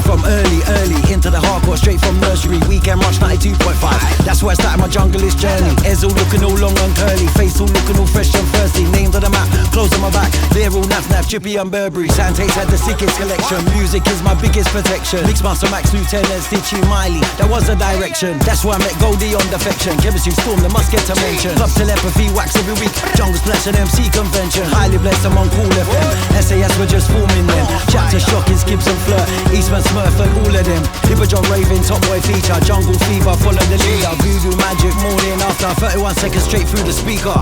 from early into the hardcore, straight from nursery. Weekend Rush 92.5. That's where I started my junglist journey. Ears all looking all long and curly, face all looking all fresh and thirsty. Names on the map, clothes on my back, they're all naf, Chippy and Burberry. Santace had the sickest collection. Music is my biggest protection. Mix Master Max, Lieutenant Stitchy, Miley. That was the direction. That's why I met Goldie on Defection. Chemistry Storm, they must get to mention. Club telepathy, wax every week. Jungle Splash and MC convention. Highly blessed, I'm on Cool FM. SAS, we're just forming them. Chapter Shocking, Skips and Flirt. Eastman Smurf and all of them. Hipper John Raven, Top Boy feature. Jungle Fever, follow the leader. Voodoo Magic, morning after. 31 seconds straight through the speaker.